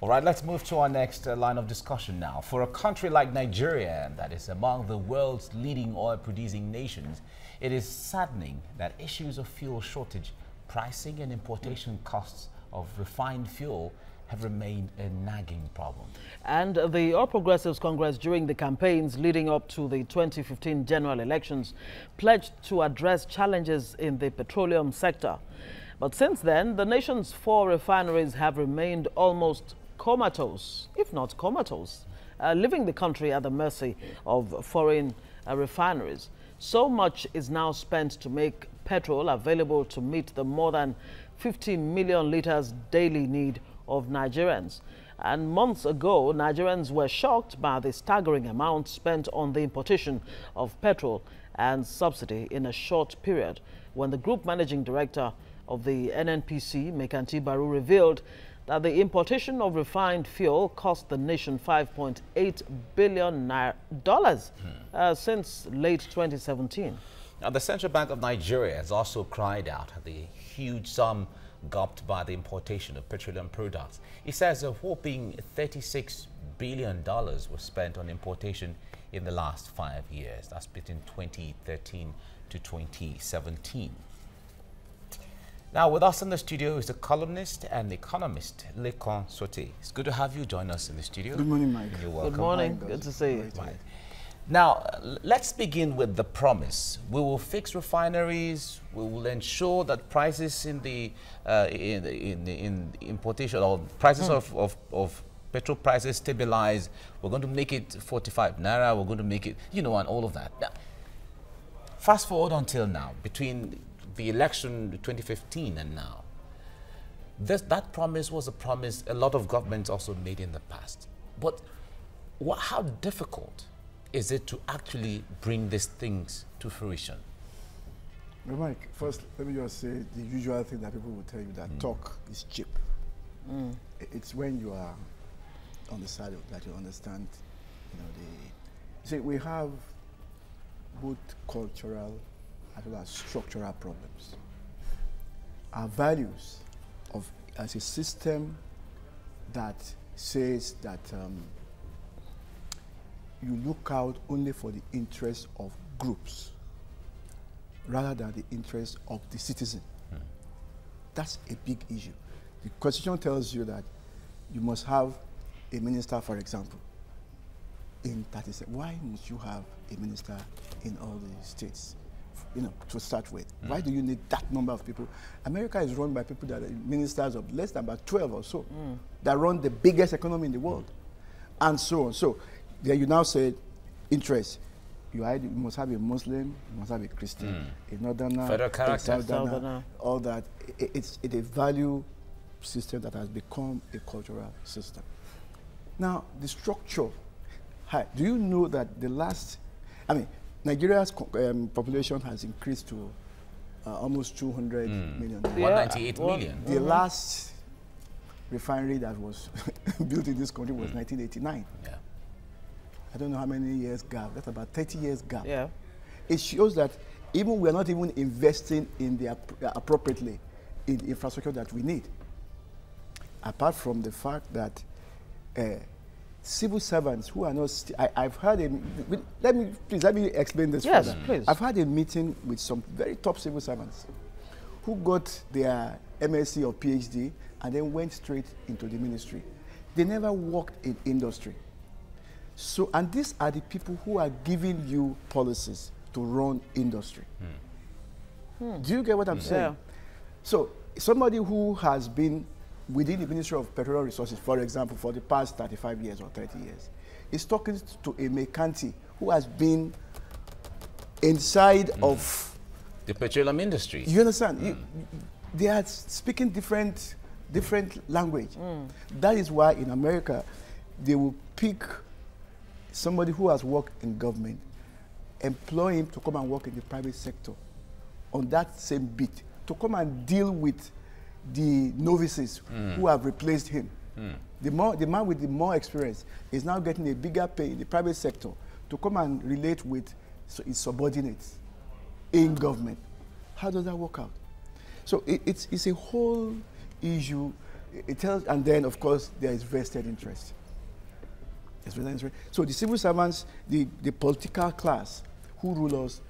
All right, let's move to our next line of discussion now. For a country like Nigeria, that is among the world's leading oil-producing nations, it is saddening that issues of fuel shortage, pricing and importation costs of refined fuel have remained a nagging problem. And the All Progressives Congress, during the campaigns leading up to the 2015 general elections, pledged to address challenges in the petroleum sector. But since then, the nation's 4 refineries have remained almost comatose, if not comatose, leaving the country at the mercy of foreign refineries. So much is now spent to make petrol available to meet the more than 15 million liters daily need of Nigerians. And months ago, Nigerians were shocked by the staggering amount spent on the importation of petrol and subsidy in a short period, when the group managing director of the NNPC, Mekanti Baru, revealed that the importation of refined fuel cost the nation $5.8 billion since late 2017. Now, the Central Bank of Nigeria has also cried out at the huge sum gulped by the importation of petroleum products. It says a whopping $36 billion was spent on importation in the last 5 years. That's between 2013 to 2017. Now, with us in the studio is the columnist and economist, Lekan Sote. It's good to have you join us in the studio. Good morning, Mike. You're welcome. Good morning. Good to see you. Right. Now, let's begin with the promise. We will fix refineries. We will ensure that prices in the importation, or prices of petrol prices stabilize. We're going to make it 45 naira. We're going to make it, and all of that. Now, fast forward until now, between the election 2015 and now, that promise was a promise a lot of governments also made in the past. But how difficult is it to actually bring these things to fruition? Well, Mike, first, let me just say the usual thing that people will tell you, that talk is cheap. It's when you are on the side of that you understand, see, we have both cultural as well as structural problems. Our values as a system that says that you look out only for the interests of groups rather than the interests of the citizen. That's a big issue. The Constitution tells you that you must have a minister, for example, in 37. Why must you have a minister in all the states? To start with. Why do you need that number of people? America is run by people that are ministers of less than about 12 or so that run the biggest economy in the world, and so on. So there you now say interest. You must have a Muslim, you must have a Christian, a northerner, federal character, a southerner, all that. It's a value system that has become a cultural system. Now, the structure. Do you know that Nigeria's population has increased to almost 200 million. 198 million. The last refinery that was built in this country was 1989. Yeah. I don't know how many years gap. That's about 30 years gap. Yeah. It shows that even we are not even investing in appropriately in the infrastructure that we need. Apart from the fact that civil servants who are not, I've had let me explain this further. Please. I've had a meeting with some very top civil servants who got their MSc or PhD and then went straight into the ministry. They never worked in industry. So, and these are the people who are giving you policies to run industry. Do you get what I'm saying? So, somebody who has been within the Ministry of Petroleum Resources, for example, for the past 35 years or 30 years, is talking to a Mekanti who has been inside of the petroleum industry. You understand? They are speaking different language. That is why in America, they will pick somebody who has worked in government, employ him to come and work in the private sector on that same beat, to come and deal with the novices who have replaced him. The man with the more experience is now getting a bigger pay in the private sector to come and relate with his subordinates in government. How does that work out? So it's a whole issue it tells, and then of course there is vested interest. So the civil servants, the political class who rule us,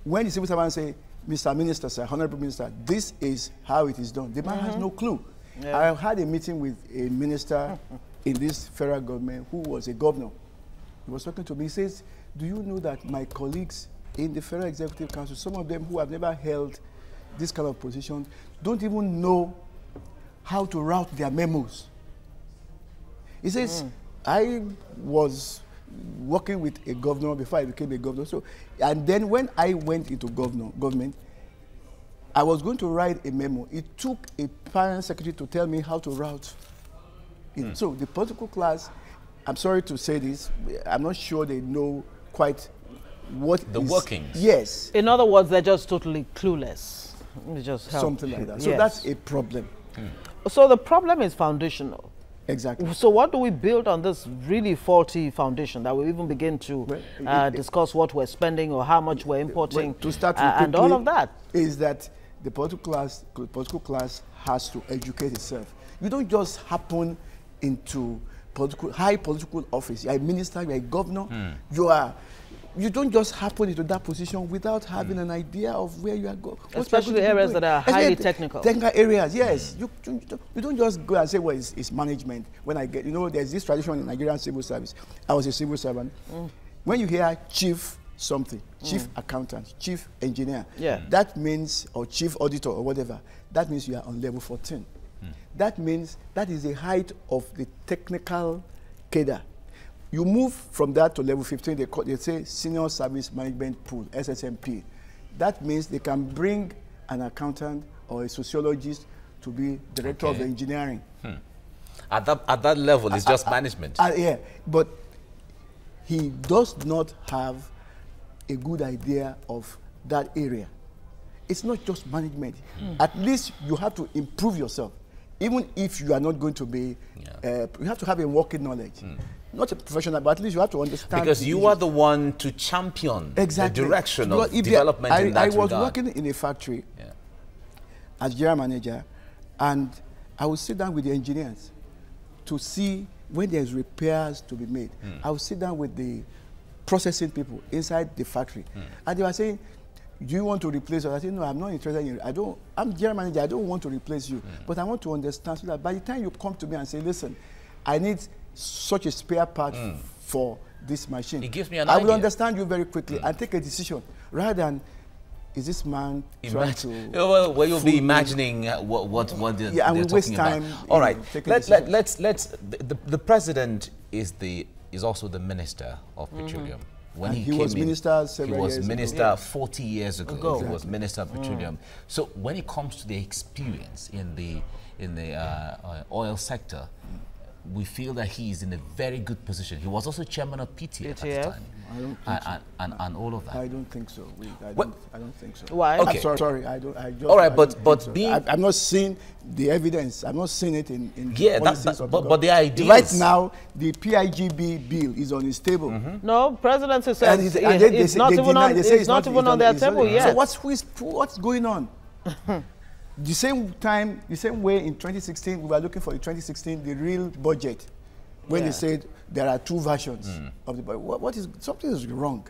when the civil servants say, Mr. Minister, sir, Honorable Minister, this is how it is done, the man has no clue. Yeah. I had a meeting with a minister in this federal government who was a governor. He was talking to me. He says, do you know that my colleagues in the Federal Executive Council, some of them who have never held this kind of position, don't even know how to route their memos. He says, I was working with a governor before I became a governor. So, and then when I went into government, I was going to write a memo. It took a parent secretary to tell me how to route it. So the political class, I'm sorry to say this, I'm not sure they know quite what the workings. Yes. In other words, they're just totally clueless. Just something like that. So that's a problem. So the problem is foundational. Exactly. So what do we build on this really faulty foundation that we even begin to discuss what we're spending or how much we're importing to start with and all of that? Is that the political class has to educate itself. You don't just happen into high political office. You're a minister, you're a governor, you don't just happen into that position without having an idea of where you are going. Especially areas that are highly technical. Technical areas, yes. You don't just go and say, well, it's management. When I get, there's this tradition in Nigerian civil service. I was a civil servant. When you hear chief something, chief accountant, chief engineer, that means, or chief auditor or whatever, that means you are on level 14. That means that is the height of the technical cadre. You move from that to level 15, they say Senior Service Management Pool, SSMP. That means they can bring an accountant or a sociologist to be director of engineering. At that level, it's just management. Yeah, but he does not have a good idea of that area. It's not just management. At least you have to improve yourself. Even if you are not going to be, you have to have a working knowledge. Not a professional, but at least you have to understand. Because you are the one to champion the direction of development in that regard. I was working in a factory as general manager, and I would sit down with the engineers to see when there's repairs to be made. I would sit down with the processing people inside the factory, and they were saying, do you want to replace us? I said, no, I'm not interested in you. I'm general manager, I don't want to replace you. But I want to understand so that by the time you come to me and say, listen, I need such a spare part for this machine. It gives me an idea. I will understand you very quickly and take a decision rather than, is this man trying to... Well, you'll be imagining what they're and we waste time. All right, the president is also the minister of petroleum. When he was minister several years ago. He was minister 40 years ago. He was minister of petroleum. So when it comes to the experience in the oil sector, we feel that he is in a very good position. He was also chairman of PTF at the time. I don't think so. And all of that. I don't think so. I don't think so. Why? Okay. I'm sorry. All right, but I'm not seeing the evidence. I'm not seeing it in but the ideas. Right now, the PIGB bill is on his table. No, presidency says it's not even on their table yet. So what's going on? The same way in 2016, we were looking for the the real budget, when they said there are two versions of the budget. Something is wrong.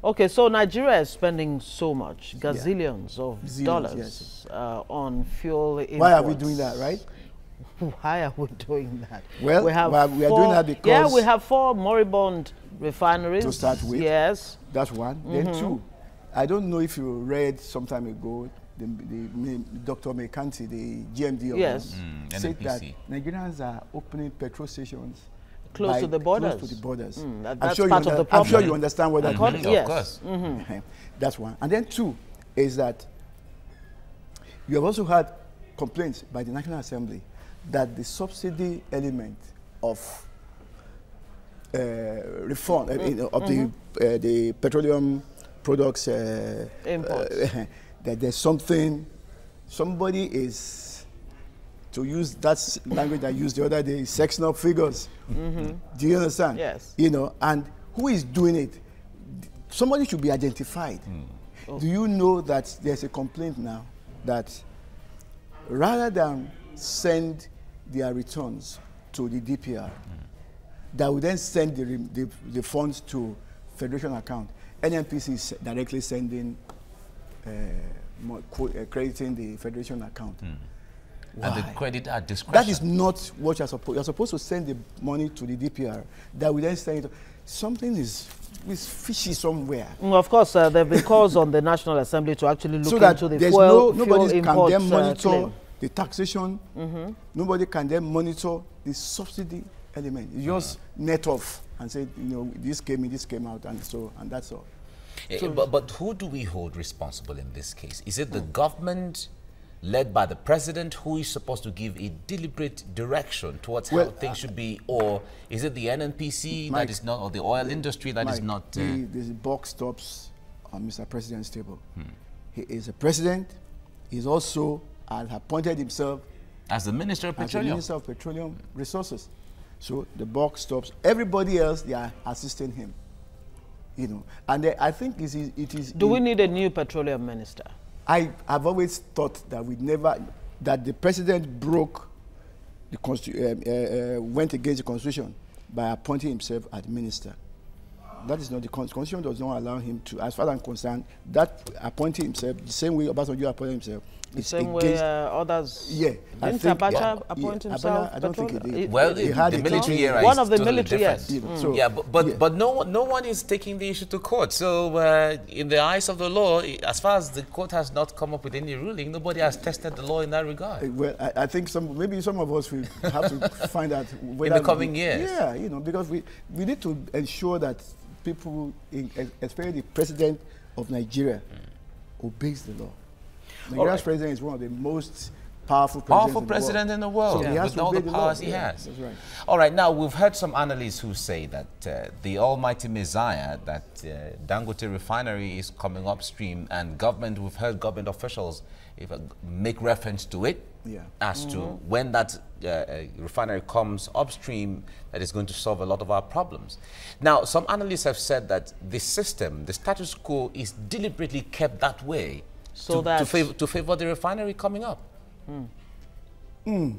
Okay, so Nigeria is spending so much, gazillions of dollars on fuel imports. Why are we doing that, right? Why are we doing that? Well, we are doing that because... we have 4 moribund refineries. To start with. Yes. That's one. Then 2, I don't know if you read some time ago, Dr. Mekanti, the GMD of said that Nigerians are opening petrol stations close to the borders. Close to the borders. That's part of the problem. I'm sure you understand what that means. Yes. Of course. That's one. And then 2 is that you have also had complaints by the National Assembly that the subsidy element of reform of the petroleum products imports. That there's somebody is, to use that language I used the other day, sexing up figures. Do you understand? Yes. And who is doing it? Somebody should be identified. Do you know that there's a complaint now that rather than send their returns to the DPR, that will then send the funds to Federation account. NNPC is directly sending, crediting the Federation account. And the credit at discretion. That is not what you're supposed. You're supposed to send the money to the DPR. That will then send it. Something is fishy somewhere. Of course, there have been calls on the National Assembly to actually look so that into the there's fuel nobody can import then monitor claim. the taxation. Nobody can then monitor the subsidy element. You just net off and say, you know, this came in, this came out, and that's all. So, but who do we hold responsible in this case? Is it the government, led by the president, who is supposed to give a deliberate direction towards how things should be, or is it the NNPC that is not, or the oil industry that is not? The buck stops on Mr. President's table. He is a president. He's also has appointed himself as the Minister of Petroleum. As the Minister of Petroleum Resources. So the buck stops. Everybody else, they are assisting him. You know, and I think it is. Do we need a new petroleum minister? I've always thought that that the president broke the went against the constitution by appointing himself as minister. That is not the constitution does not allow him to, as far as I'm concerned, that appointing himself the same way Obasanjo appointed himself. The same way others. Yeah, didn't Abacha appoint himself? I don't think he did. Well, the military era one is of the totally military, yes. So, yeah, but no one is taking the issue to court. So in the eyes of the law, as far as the court has not come up with any ruling, nobody has tested the law in that regard. Well, I think maybe some of us will have to find out in the coming years. Yeah, you know, because we need to ensure that people, especially the president of Nigeria, obeys the law. Nigeria's president is one of the most powerful president in the world, so with all the powers he has. That's right. All right, now we've heard some analysts who say that the almighty messiah, that Dangote refinery is coming upstream, and we've heard government officials make reference to it as to when that refinery comes upstream, that is going to solve a lot of our problems. Now, some analysts have said that the system, the status quo, is deliberately kept that way to favor the refinery coming up. The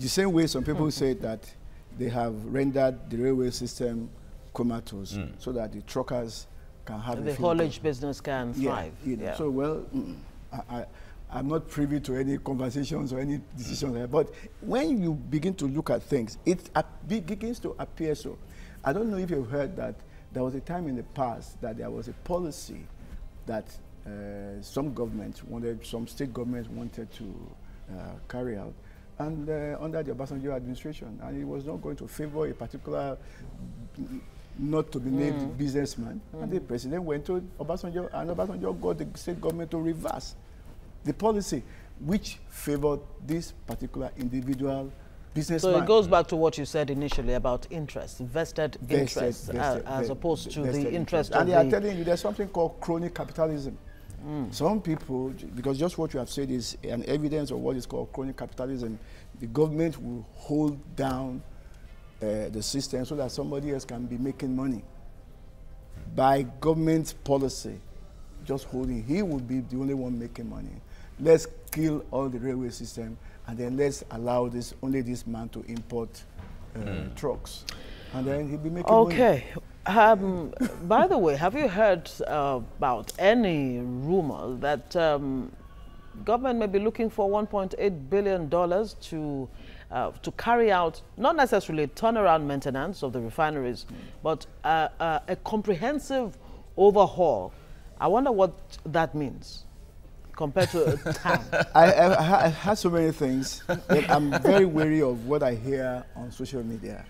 same way some people say that they have rendered the railway system comatose so that the truckers can have the haulage business can thrive. You know, so, well, I'm not privy to any conversations or any decisions, but when you begin to look at things, it begins to appear so. I don't know if you've heard that there was a time in the past that there was a policy that some state governments wanted to carry out, and under the Obasanjo administration, and it was not going to favor a particular not to be named businessman. And the president went to Obasanjo, and Obasanjo got the state government to reverse the policy which favored this particular individual businessman. So it goes back to what you said initially about interest, vested interest, as opposed to the interest of and they are telling you there's something called crony capitalism. Some people, because just what you have said is an evidence of what is called crony capitalism, the government will hold down the system so that somebody else can be making money. By government policy, just holding, he would be the only one making money. Let's kill all the railway system, and then let's allow only this man to import trucks. And then he'll be making money. Okay. By the way, have you heard about any rumor that government may be looking for $1.8 billion to carry out, not necessarily turnaround maintenance of the refineries, but a comprehensive overhaul? I wonder what that means compared to a town. I had so many things, but I'm very wary of what I hear on social media.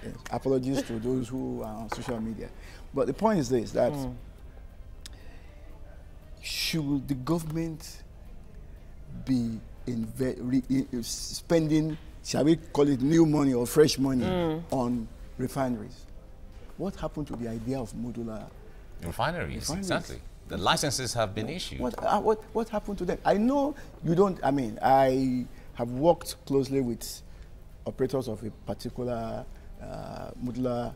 Yes. Apologies to those who are on social media. But the point is this, that should the government be spending, shall we call it new money or fresh money on refineries? What happened to the idea of modular refineries? Exactly. The licenses have been issued. What happened to them? I know you don't, I have worked closely with operators of a particular modular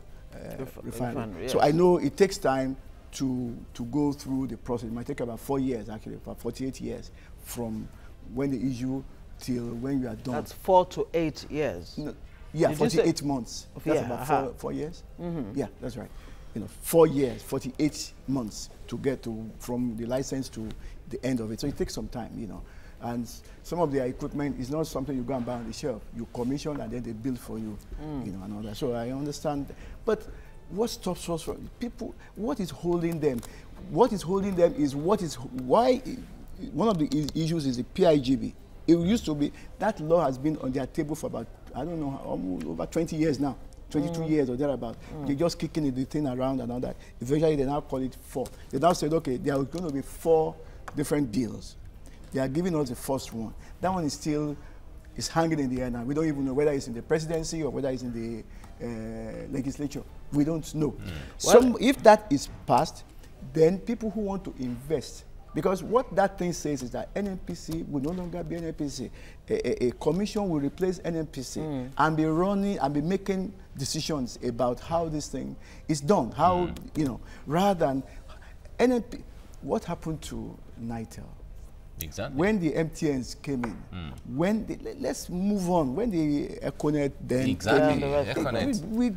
refinery. Yes. So I know it takes time to go through the process. It might take about 4 years, actually, about 48 years from when they issue till when you are done. That's 4 to 8 years. No, yeah, Did you say- 48 months. That's Yeah, about 4 years. Yeah, that's right. 4 years, 48 months to get to from the license to the end of it. So it takes some time, And some of their equipment is not something you go and buy on the shelf. You commission and then they build for you, and all that. So I understand. But what stops us from people? What is holding them? What is holding them is why one of the issues is the PIGB. It used to be, that law has been on their table for about, I don't know, almost over 20 years now. 22 years or thereabout. They're just kicking the thing around and all that. Eventually, they now call it 4. They now said, okay, there are going to be 4 different deals. They are giving us the first one. That one is still hanging in the air now. We don't even know whether it's in the presidency or whether it's in the legislature. We don't know. If that is passed, then people who want to invest, because what that thing says is that NNPC will no longer be NNPC. A commission will replace NNPC and be running and be making decisions about how this thing is done. How, rather than NNP. What happened to NITEL? Exactly. When the MTNs came in, let's move on. When the Econet then came in, we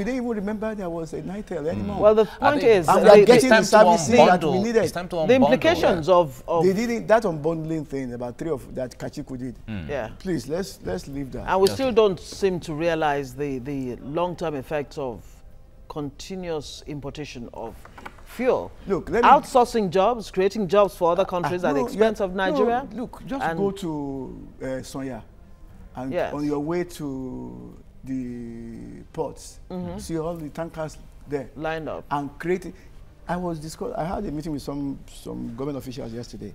didn't even remember there was a NITEL anymore. Well, the point is, and we are getting the services that we needed. The implications of they did it, that unbundling thing about 3 of that Kachiku did. Yeah. Please let's leave that. And we still don't seem to realize the long-term effects of continuous importation of fuel. Look, outsourcing jobs, creating jobs for other countries at the expense of Nigeria. No, look, just go to Sonya, and on your way to the ports, see all the tankers there lined up and creating. I had a meeting with some government officials yesterday,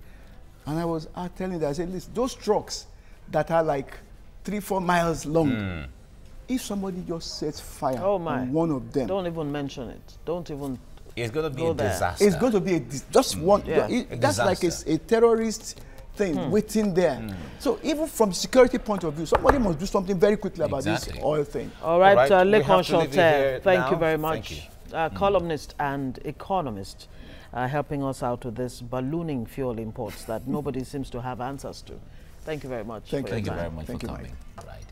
and I was telling them, I said, listen, those trucks that are like 3-4 miles long. If somebody just sets fire on one of them, don't even mention it. Don't even. It's going to be a disaster. It's going to be just one. That's like a terrorist thing waiting there. So even from security point of view, somebody must do something very quickly about this oil thing. All right, Lekon Shote, thank you very much. Columnist and economist helping us out with this ballooning fuel imports that nobody seems to have answers to. Thank you very much. Thank you very much for coming. Right.